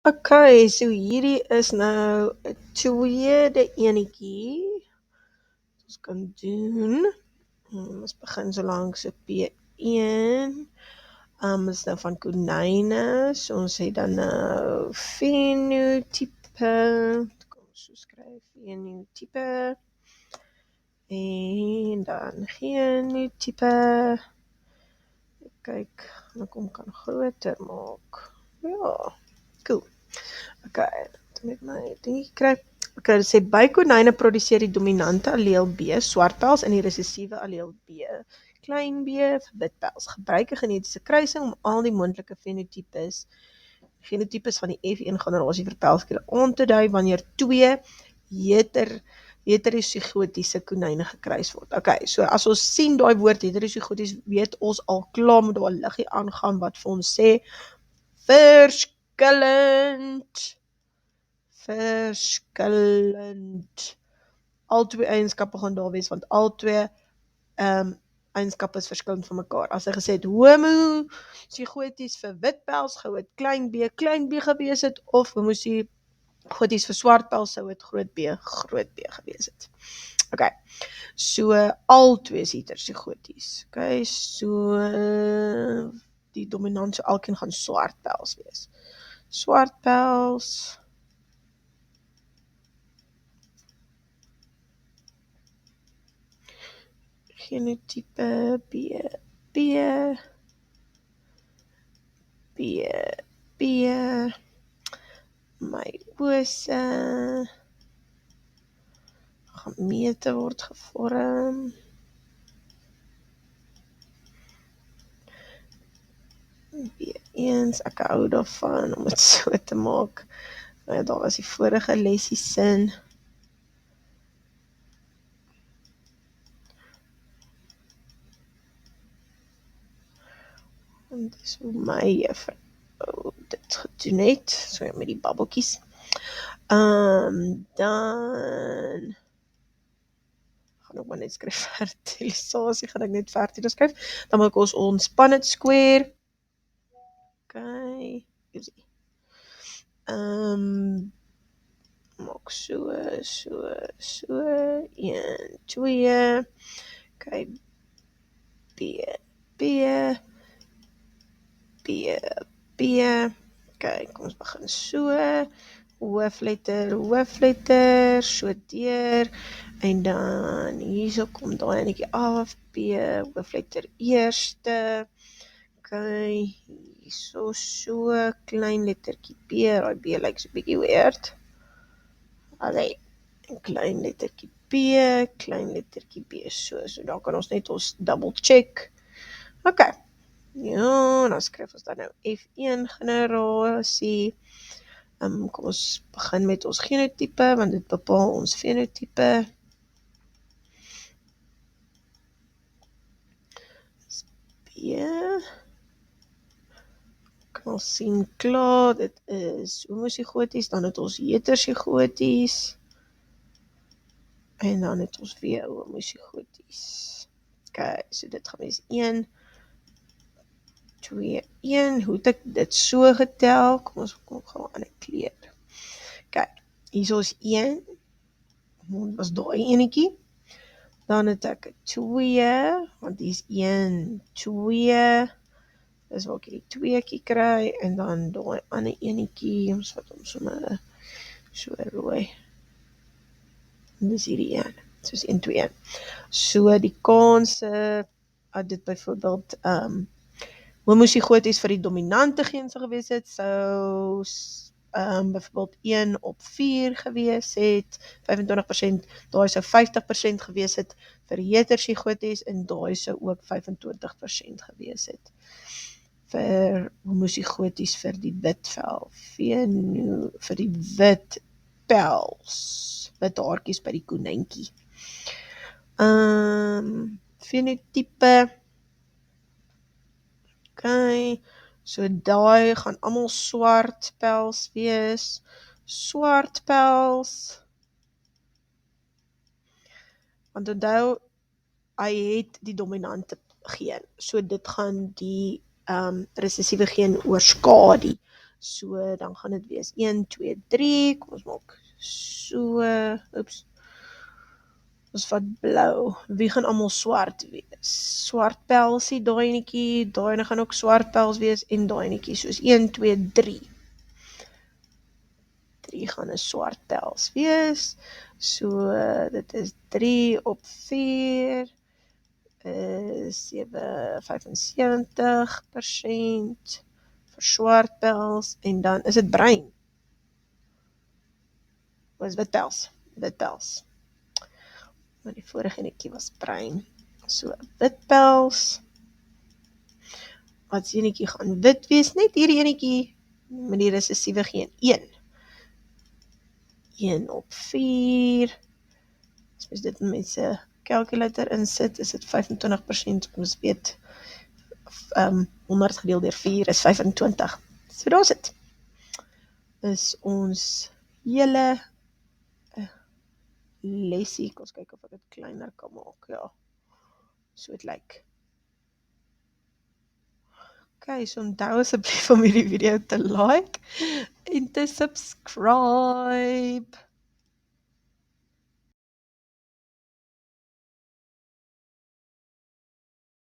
Okay, so hierdie is nou 'n tweede enetjie. Ons kan doen. Ons begin so lank so P1. Is nou van konyne. So ons het dan nou fenotipe. Kom ons so skryf fenotipe. En dan genotipe. Kyk, kom kan groter maak. Ja, cool. Okay, met my dingie kry. Okay, dit sê by konyne produseer die dominante alleel B swartpels en die resessiewe alleel B klein b vir witpels. Gebruik 'n genetiese kruising om al die moontlike fenotipes van die F1 generasie vir pelskudde aan te dui wanneer twee heterozigotiese konyne gekruis word. Okay, so as ons sien daai woord heterozigoties, weet ons al klaar met daai liggie aangaan wat vir ons sê verskillend. Al twee eienskappe gaan daar wees, want al twee eienskappe is verskillend van mekaar. As hy gesê het homozigoties vir witpels, gou het klein b gewees het, of homozigoties vir swartpels, sou het groot b gewees het. Okay, so al twee is heterozigoties. Okay, so die dominant, so elkeen gaan swartpels wees. Swartpels. Genotipe B. Meiose. Gamete word gevorm. B1, ek hou daarvan om dit so te maak. Nou, daar was die vorige lesie sin. En dis hoe my juffrou dit gedoen het, so met die babbeltjies. Dan gaan ek maar net skryf fertilisasie, gaan ek net fertilisasie skryf. Dan maak ons ontspan het square. Okay, maak so, 1, 2, okay, B, okay, kom ons begin so, hoofletter, so deur, en dan hierso kom daai enetjie af, B, hoofletter eerste, okay, hierso so, klein lettertjie B, daai B lyk so bietjie weird, allee, klein lettertjie B, so daar kan ons net ons double check, okay, ja, dan skryf ons dan nou F1 generasie. Kom ons begin met ons genotipe, want dit bepaal ons fenotipe. B. Kan ons sien klaar, dit is homozigoties, dan het ons heterozigoties. En dan het ons weer homozigoties. Okay, so dit gaan wees 1, 2, 1, hoe het ek dit so getel? Kom ons kom gou aan 'n kleur. Kyk, hier is 1, was daai enetjie. Dan het ek 2, want hier is 1, 2, dis waar ek die 2 kry, en dan daai ander enetjie, ons wat ons so rooi. En dis hierdie 1, soos 1, 2, 1. So die kanse, dit byvoorbeeld, homozigoties vir die dominante geen sou gewees het, sou byvoorbeeld 1 op 4 gewees het, 25%, daai sou 50% gewees het vir heterozigoties, en daai sou ook 25% gewees het vir homozigoties vir die witvel, vir die wit pels, wit haartjies by die konynkie. Fenotipe, okay, so daai gaan almal swart pels wees, swart pels, want onthou, hy het die dominante geen, so dit gaan die resessiewe geen oorskadu, So, dan gaan dit wees 1, 2, 3, kom ons maak so, oeps, ons vat blou, wie gaan allemaal swart wees? Swart pelsie, daai enetjie, daai ene gaan ook swart pels wees, en daai enetjie, soos 1, 2, 3. 3 gaan 'n swart pels wees, so, dit is 3 op 4, is 75% vir swart pels, en dan is dit bruin. Wat is wit pels? Wit pels. Maar die vorige enetjie was bruin. So, wit pels. Wat enetjie gaan wit wees? Net hierdie enetjie met die recessieve geen. 1. 1 op 4. As mens dit met sy calculator insit, is dit 25%. Ons weet, 100 gedeeld deur 4 is 25. So, daar is het. Is ons hele lesie, ons kyk of ek het kleiner kan maak, ja. So het lyk. Okay, so onthou asseblief om hierdie video te like en te subscribe.